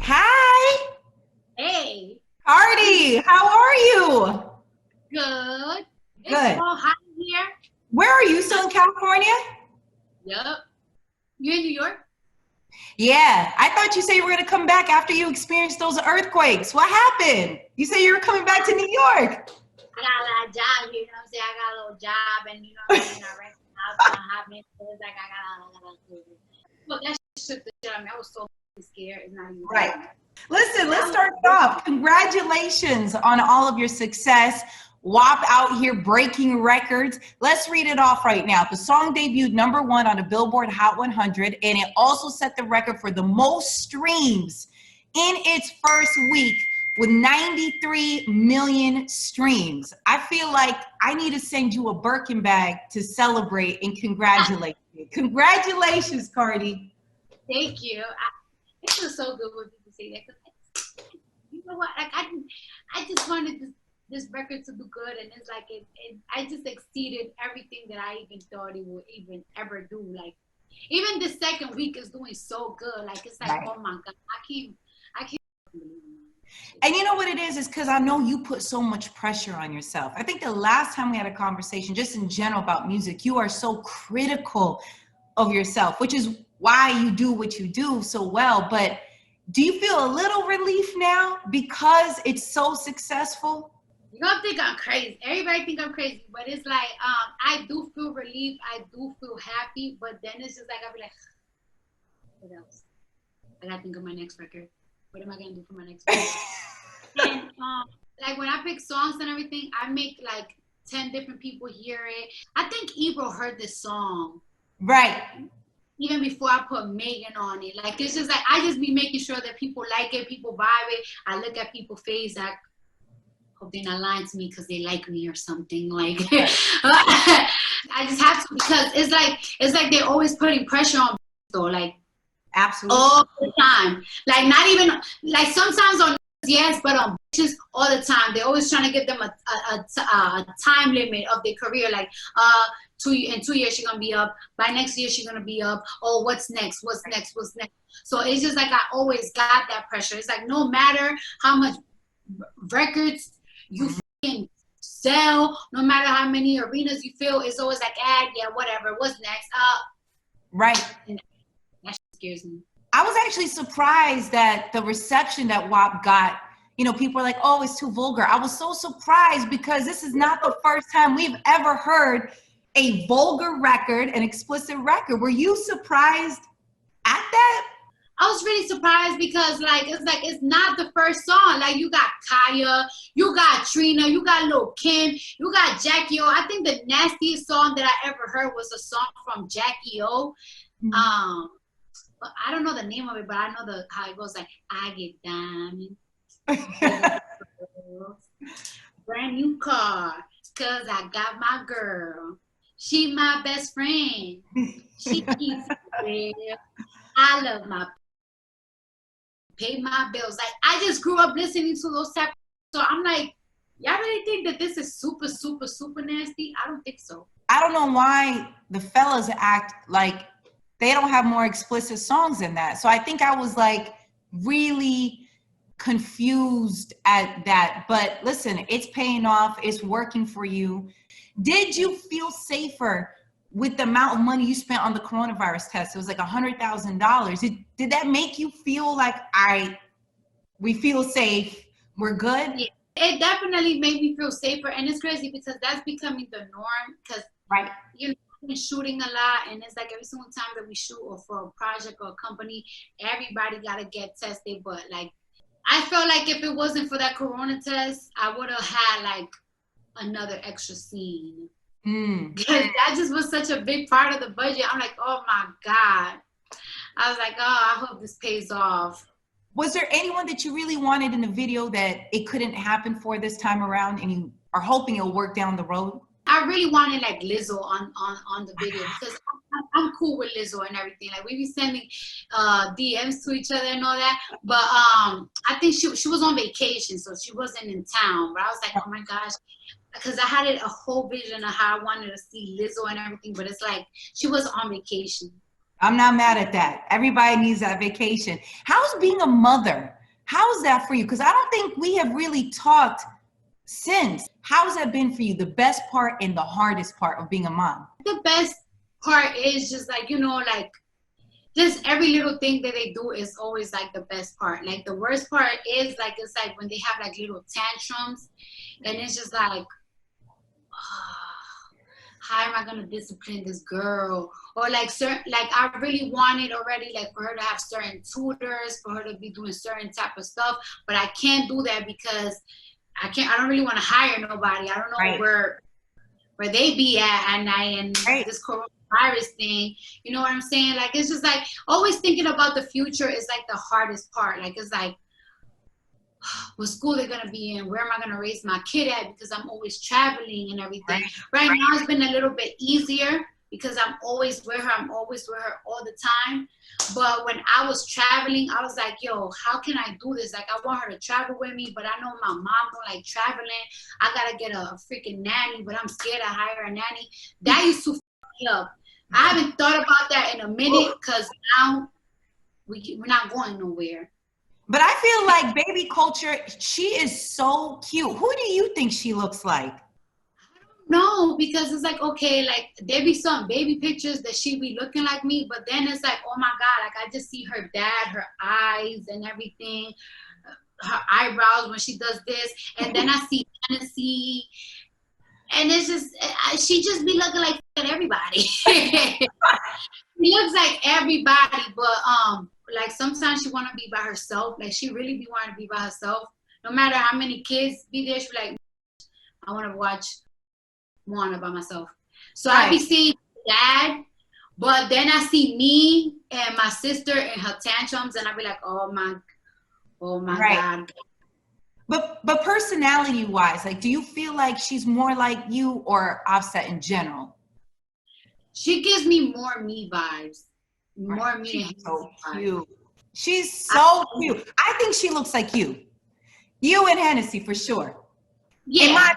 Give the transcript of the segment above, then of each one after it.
Hi. Hey. Cardi, how are you? Good. It's Good. so hot here. Where are you? Still in California? Yep. You in New York? Yeah. I thought you said you were going to come back after you experienced those earthquakes. What happened? You said you were coming back to New York. I got a lot of job here, you know what I'm saying? I got a little job and you know what I'm saying? I rent a house and I have maintenance. Like I got a lot of things. But that shook the shit out of me. I was so scared. It's not even Right. funny. Listen, let's start it off. Congratulations on all of your success. WAP out here breaking records. Let's read it off right now. The song debuted #1 on the Billboard Hot 100, and it also set the record for the most streams in its first week with 93 million streams. I feel like I need to send you a Birkin bag to celebrate and congratulate you. Congratulations, Cardi. Thank you. It feels so good when people say that. Cause you know what? Like I just wanted this record to do good, and it's like I just exceeded everything that I even thought it would even ever do. Like even the second week is doing so good. Like it's like, right. Oh my God, I can't believe it. And you know what it is because I know you put so much pressure on yourself. I think the last time we had a conversation, just in general about music, you are so critical of yourself, which is why you do what you do so well. But do you feel a little relief now because it's so successful? You don't think I'm crazy. Everybody think I'm crazy, but it's like I do feel relief. I do feel happy, but then it's just like I'll be like, what else? I gotta think of my next record. What am I gonna do for my next record? And like when I pick songs and everything, I make like 10 different people hear it. I think Ebro heard this song. Right. Even before I put Megan on it. Like it's just like I just be making sure that people like it, people vibe it. I look at people's face, I hope they're not lying to me because they like me or something. Like I just have to, because it's like they're always putting pressure on though, like absolutely all the time. Like not even like sometimes on yes, but on bitches all the time. They're always trying to give them a time limit of their career. Like in 2 years she's gonna be up. By next year she's gonna be up. Oh, what's next? What's next? What's next? So it's just like I always got that pressure. It's like no matter how much records you fucking sell, no matter how many arenas you fill, it's always like, yeah, whatever. What's next? Right. And that scares me. I was actually surprised that the reception that WAP got, you know, people are like, oh, it's too vulgar. I was so surprised because this is not the first time we've ever heard a vulgar record, an explicit record. Were you surprised at that? I was really surprised because it's not the first song. Like you got Kaya, you got Trina, you got Lil Kim, you got Jackie O. I think the nastiest song that I ever heard was a song from Jackie O. Mm-hmm. But I don't know the name of it, but I know how it goes. Like I get diamonds, brand new car, cause I got my girl. She my best friend. She keeps it real. I love my pay my bills. Like I just grew up listening to those type. So I'm like, y'all really think that this is super, super, super nasty? I don't think so. I don't know why the fellas act like they don't have more explicit songs than that. So I think I was like really confused at that. But listen, it's paying off. It's working for you. Did you feel safer with the amount of money you spent on the coronavirus test? It was like $100,000. Did that make you feel like we feel safe, we're good? Yeah, it definitely made me feel safer. And it's crazy because that's becoming the norm because, right, you know, I've been shooting a lot, and it's like every single time that we shoot or for a project or a company, everybody got to get tested. But like, I felt like if it wasn't for that corona test, I would have had like another extra scene. Because that just was such a big part of the budget. I'm like, oh my God. I was like, oh, I hope this pays off. Was there anyone that you really wanted in the video that it couldn't happen for this time around and you are hoping it'll work down the road? I really wanted like Lizzo on the video because I'm cool with Lizzo and everything. Like we be sending DMs to each other and all that. But I think she was on vacation, so she wasn't in town. But I was like, oh my gosh. Because I had a whole vision of how I wanted to see Lizzo and everything, but it's like she was on vacation. I'm not mad at that. Everybody needs that vacation. How's being a mother? How's that for you? Because I don't think we have really talked since. How's that been for you? The best part and the hardest part of being a mom? The best part is just like, you know, like just every little thing that they do is always like the best part. Like the worst part is like, it's like when they have like little tantrums and it's just like, how am I gonna discipline this girl? Or like certain, like I really wanted already like for her to have certain tutors, for her to be doing certain type of stuff, but I can't do that because I don't really want to hire nobody. I don't know Right. where they be at night and Right. this coronavirus thing, you know what I'm saying? Like it's just like always thinking about the future is like the hardest part. Like it's like, what school they're gonna be in, where am I gonna raise my kid at, because I'm always traveling and everything. Right now it's been a little bit easier because I'm always with her all the time. But when I was traveling, I was like, yo, how can I do this? Like I want her to travel with me, but I know my mom don't like traveling. I gotta get a freaking nanny, but I'm scared to hire a nanny. That used to fuck me up. I haven't thought about that in a minute because now we're not going nowhere. But I feel like baby Kulture, she is so cute. Who do you think she looks like? No, because it's like, okay, like there be some baby pictures that she be looking like me, but then it's like, oh my God, like I just see her dad, her eyes and everything, her eyebrows when she does this, and then I see Tennessee, and it's just, she just be looking like everybody. She looks like everybody, but like sometimes she want to be by herself, like she really be wanting to be by herself. No matter how many kids be there, she be like, I want to watch Moana by myself. So I be seeing dad, but then I see me and my sister in her tantrums, and I be like, oh my God. But personality wise, like, do you feel like she's more like you or Offset in general? She gives me more me vibes. More me. She's so cute. She's so cute. I think she looks like you. You and Hennessy for sure. Yeah.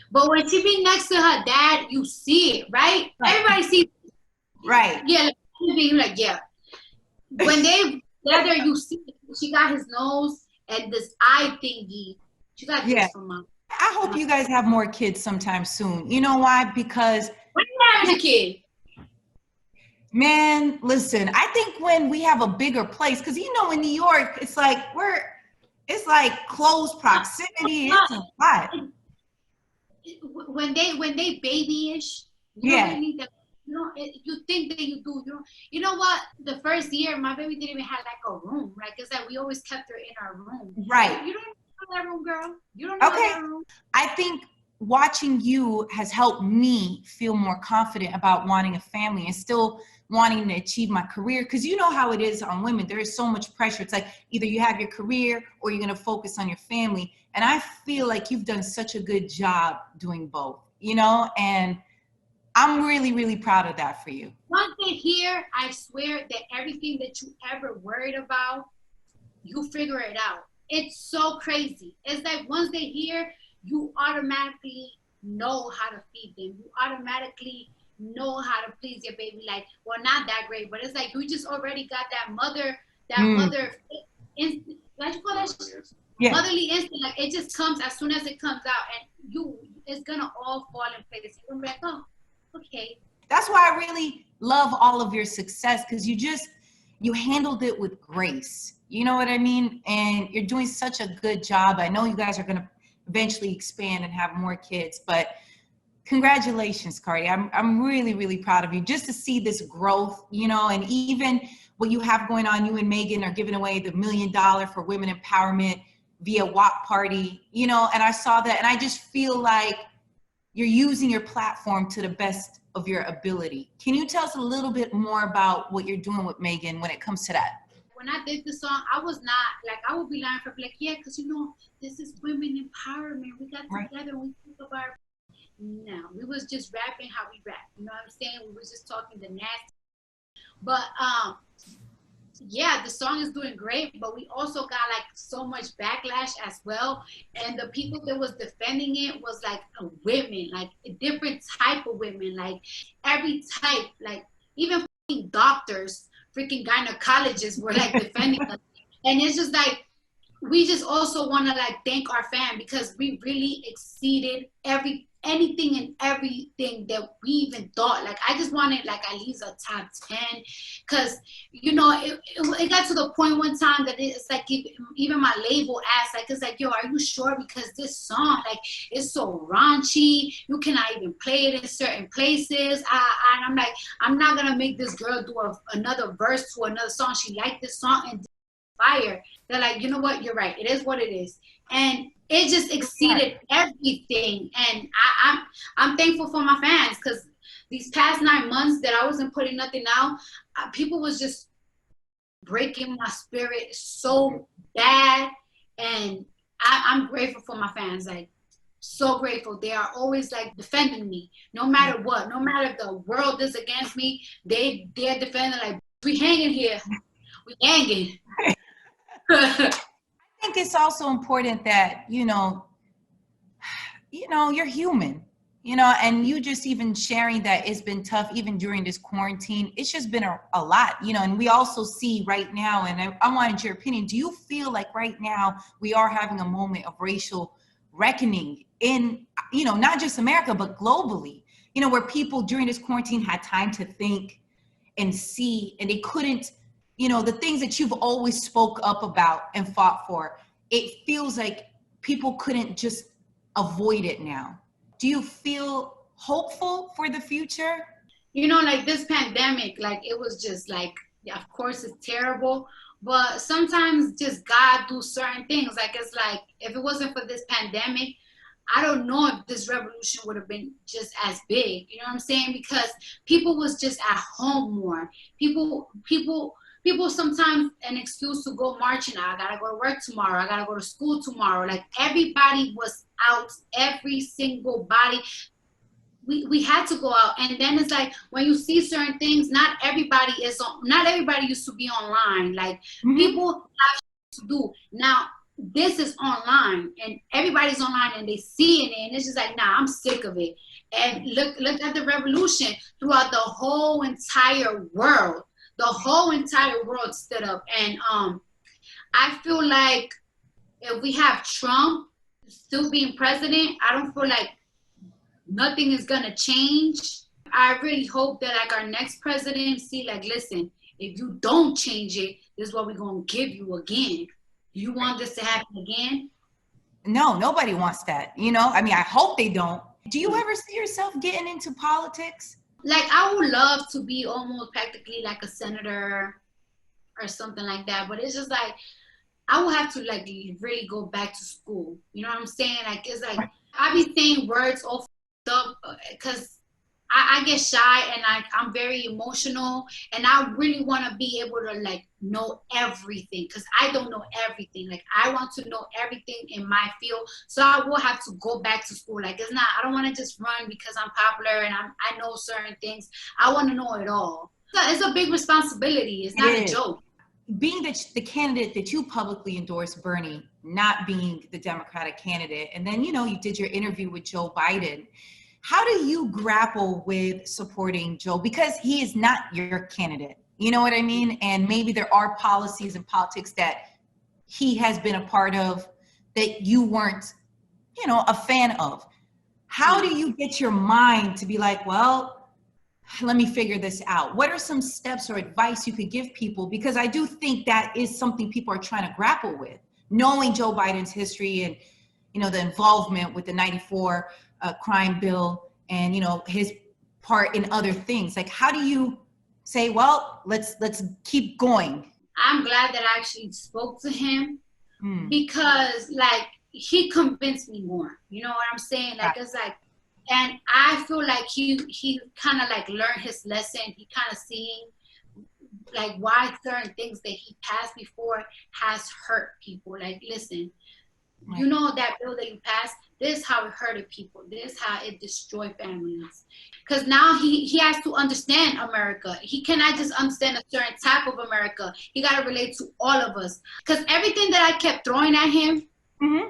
But when she be next to her dad, you see it, right? Everybody sees it. Right. Yeah, like, yeah. When they together, you see it. She got his nose and this eye thingy. She got this from mom. I hope you guys have more kids sometime soon. You know why? Because when you having a kid? Man, listen, I think when we have a bigger place, because you know in New York, it's like it's like close proximity. It's a lot. When they babyish, you don't really need that. You know, you think that you do. You know what? The first year, my baby didn't even have like a room. Like it's like we always kept her in our room. Right. You don't know that room, girl. You don't know that room. I think watching you has helped me feel more confident about wanting a family and still wanting to achieve my career, because you know how it is on women. There is so much pressure. It's like either you have your career or you're going to focus on your family. And I feel like you've done such a good job doing both, you know, and I'm really, really proud of that for you. Once they're here, I swear that everything that you ever worried about, you figure it out. It's so crazy. It's like once they're here, you automatically know how to feed them. You automatically know how to please your baby. Like, well, not that great, but it's like you just already got that mother instinct. Like you call that? Motherly instinct. Like it just comes as soon as it comes out, and it's gonna all fall in place. You're gonna be like, oh, okay. That's why I really love all of your success, because you handled it with grace. You know what I mean? And you're doing such a good job. I know you guys are gonna eventually expand and have more kids, but congratulations, Cardi. I'm really, really proud of you just to see this growth, you know, and even what you have going on. You and Megan are giving away the $1 million for women empowerment via WAP party, you know, and I saw that and I just feel like you're using your platform to the best of your ability. Can you tell us a little bit more about what you're doing with Megan when it comes to that? When I did the song, I was not like, I would be lying for like, yeah, because you know, this is women empowerment. We got together and we talk about. No, we was just rapping how we rap. You know what I'm saying? We was just talking the nasty. But yeah, the song is doing great, but we also got like so much backlash as well. And the people that was defending it was like women, like a different type of women, like every type, like even doctors, freaking gynecologists were like defending us. And it's just like, we just also want to like thank our fan, because we really exceeded anything and everything that we even thought. Like, I just wanted like at least a top 10, because you know it got to the point one time that it's like even my label asked, like, it's like, yo, are you sure, because this song like is so raunchy, you cannot even play it in certain places. And I'm like, I'm not gonna make this girl do another verse to another song. She liked this song and fire. They're like, you know what, you're right, it is what it is. And it just exceeded everything. And I'm thankful for my fans, because these past 9 months that I wasn't putting nothing out, people was just breaking my spirit so bad. And I'm grateful for my fans, like so grateful. They are always like defending me, no matter what, no matter if the world is against me, they're defending, like, we hanging here, we hanging. I think it's also important that, you know, you're human, and you just even sharing that it's been tough even during this quarantine. It's just been a lot, and we also see right now, and I wanted your opinion. Do you feel like right now we are having a moment of racial reckoning in, not just America, but globally, where people during this quarantine had time to think and see, and they couldn't, the things that you've always spoke up about and fought for, it feels like people couldn't just avoid it now. Do you feel hopeful for the future? Like this pandemic, like it was just like, yeah, of course it's terrible, but sometimes just God do certain things. Like, it's like, if it wasn't for this pandemic, I don't know if this revolution would have been just as big. You know what I'm saying? Because people was just at home more. People sometimes an excuse to go marching. I gotta go to work tomorrow. I gotta go to school tomorrow. Like, everybody was out, every single body. We had to go out. And then it's like, when you see certain things, not everybody used to be online. Like, people have to do. Now, this is online and everybody's online and they see it, and it's just like, nah, I'm sick of it. And look at the revolution throughout the whole entire world. The whole entire world stood up. And I feel like if we have Trump still being president, I don't feel like nothing is gonna change. I really hope that like our next presidency, like, listen, if you don't change it, this is what we're gonna give you again. You want this to happen again? No, nobody wants that. I mean, I hope they don't. Do you ever see yourself getting into politics? Like, I would love to be almost practically like a senator or something like that. But it's just like, I will have to like really go back to school. You know what I'm saying? Like, it's like, I be saying words all up because I get shy and I'm very emotional, and I really want to be able to like know everything, because I don't know everything. Like, I want to know everything in my field, so I will have to go back to school. Like, it's not, I don't want to just run because I'm popular and I know certain things. I want to know it all. It's a big responsibility. It's not a joke. Being the candidate that you publicly endorsed, Bernie, not being the Democratic candidate, and then you did your interview with Joe Biden. How do you grapple with supporting Joe? Because he is not your candidate. You know what I mean? And maybe there are policies and politics that he has been a part of that you weren't, a fan of. How do you get your mind to be like, well, let me figure this out? What are some steps or advice you could give people? Because I do think that is something people are trying to grapple with, knowing Joe Biden's history and, the involvement with the 94 crime bill and, his part in other things. Like, how do you say, well, let's keep going? I'm glad that I actually spoke to him because like, he convinced me more. You know what I'm saying? Like, it's like, and I feel like he kind of like learned his lesson. He kind of seeing like why certain things that he passed before has hurt people. Like, listen, you know that bill that you passed, this is how it hurted people. This is how it destroyed families. Because now he has to understand America. He cannot just understand a certain type of America. He got to relate to all of us. Because everything that I kept throwing at him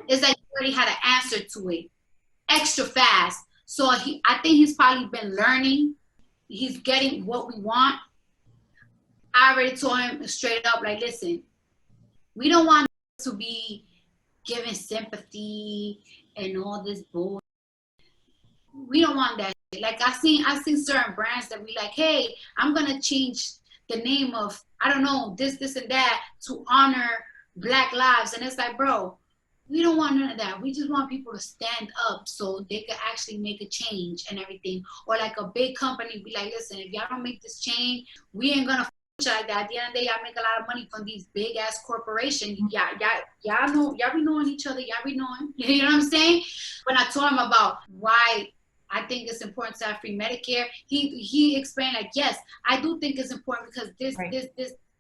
is like he already had an answer to it extra fast. So I think he's probably been learning. He's getting what we want. I already told him straight up, like, listen, we don't want to be giving sympathy and all this bull. We don't want that shit. Like I seen certain brands that be like, hey, I'm gonna change the name of, I don't know, this and that to honor Black lives. And it's like, bro, we don't want none of that. We just want people to stand up so they could actually make a change and everything. Or like a big company be like, listen, if y'all don't make this change, we ain't gonna like that. At the end of the day, y'all make a lot of money from these big ass corporations. Y'all know, y'all be knowing each other. Y'all be knowing. You know what I'm saying? When I told him about why I think it's important to have free Medicare, he explained like, yes, I do think it's important because this, that.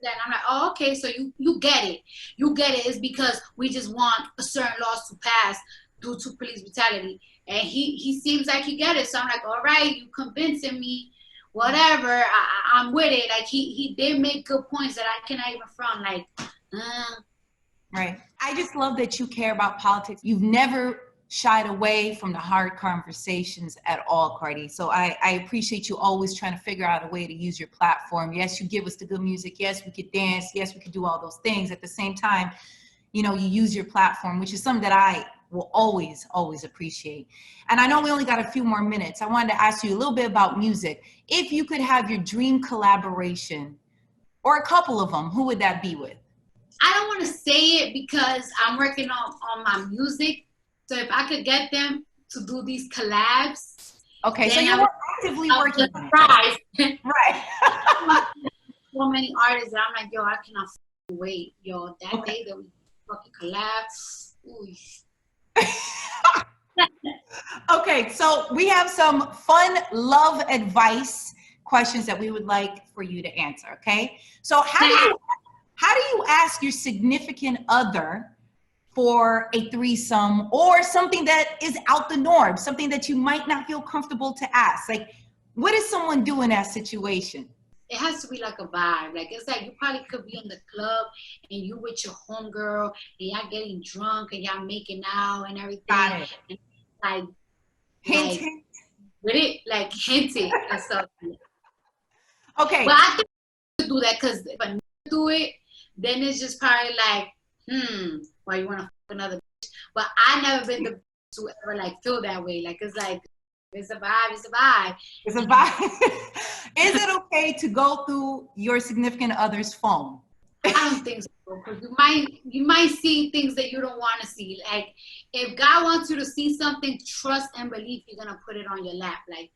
And I'm like, oh, okay, so you get it. You get it. It's because we just want a certain laws to pass due to police brutality. And he seems like he get it. So I'm like, all right, you convincing me. Whatever, I'm with it. Like he did make good points that I cannot even front. Like, Right. I just love that you care about politics. You've never shied away from the hard conversations at all, Cardi. So I appreciate you always trying to figure out a way to use your platform. Yes, you give us the good music. Yes, we could dance. Yes, we could do all those things. At the same time, you know, you use your platform, which is something that I will always appreciate. And I know we only got a few more minutes. I wanted to ask you a little bit about music. If you could have your dream collaboration, or a couple of them, who would that be with? I don't want to say it because I'm working on my music. So if I could get them to do these collabs. Okay, so you're actively working on it. Right. So many artists that I'm like, yo, I cannot wait. Yo, that day that we fucking collab. Ooh. Okay, so we have some fun love advice questions that we would like for you to answer, okay? So how do you ask your significant other for a threesome or something that is out the norm, something that you might not feel comfortable to ask? Like, what does someone do in that situation? It has to be like a vibe. Like, it's like you probably could be in the club and you with your homegirl and y'all getting drunk and y'all making out and everything. Got it. And like, hinting. With it, like hinting and stuff. Okay. But I think you could do that because if I do it, then it's just probably like, why you want to fuck another bitch? But I never been the bitch to ever like feel that way. Like, it's like, it's a vibe, it's a vibe. It's a vibe. Is it okay to go through your significant other's phone? I don't think so, because you might see things that you don't want to see. Like, if God wants you to see something, trust and believe you're gonna put it on your lap. Like,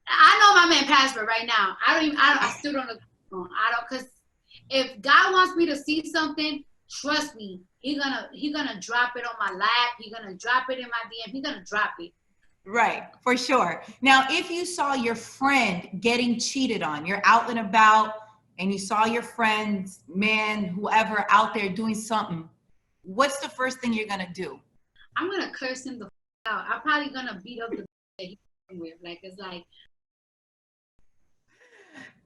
I know my man password right now. I still don't know. Because if God wants me to see something, trust me, he gonna drop it on my lap. He gonna drop it in my DM. He gonna drop it. Right, for sure. Now, if you saw your friend getting cheated on, you're out and about, and you saw your friend's man, whoever out there doing something, what's the first thing you're gonna do? I'm gonna curse him the out. I'm probably gonna beat up the that he's with. Like, it's like,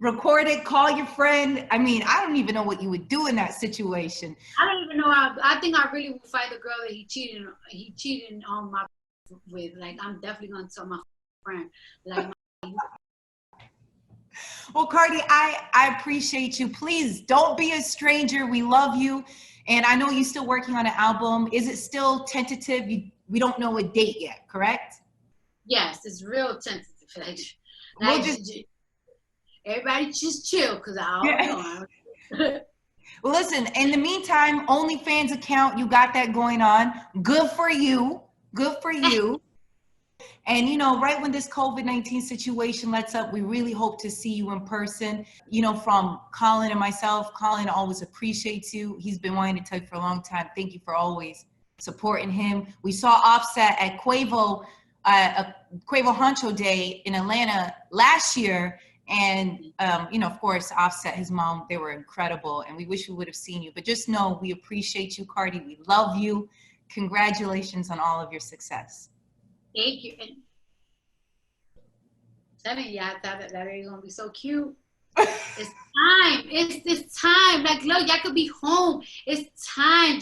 record it, call your friend. I mean, I don't even know what you would do in that situation. I don't even know. I think I really would fight the girl that he cheated on my with. Like, I'm definitely gonna tell my friend. Like, well, Cardi, I appreciate you. Please don't be a stranger. We love you. And I know you're still working on an album. Is it still tentative? We don't know a date yet, correct? Yes, it's real tentative. Like, everybody just chill, because I don't know. Well, listen, in the meantime, OnlyFans account, you got that going on. Good for you. Good for you. And, you know, right when this COVID-19 situation lets up, we really hope to see you in person. You know, from Colin and myself, Colin always appreciates you. He's been wanting to tell you for a long time. Thank you for always supporting him. We saw Offset at Quavo Honcho Day in Atlanta last year. And, you know, of course, Offset, his mom, they were incredible. And we wish we would have seen you. But just know we appreciate you, Cardi. We love you. Congratulations on all of your success. Thank you. And telling you, I thought that baby's gonna be so cute. It's time. It's time. Like, look, y'all could be home. It's time.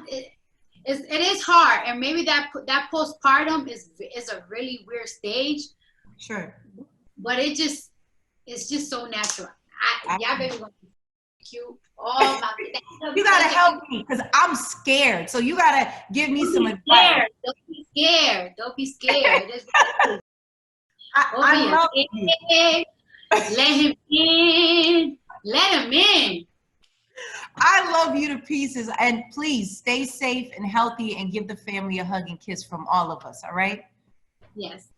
It is hard, and maybe that postpartum is a really weird stage. Sure. But it's just so natural. Y'all baby gonna be cute. Oh my God. You gotta help me because I'm scared. So you gotta give me some advice. Don't be scared. Don't be scared. I love you. Let him in. Let him in. I love you to pieces. And please stay safe and healthy and give the family a hug and kiss from all of us. All right? Yes.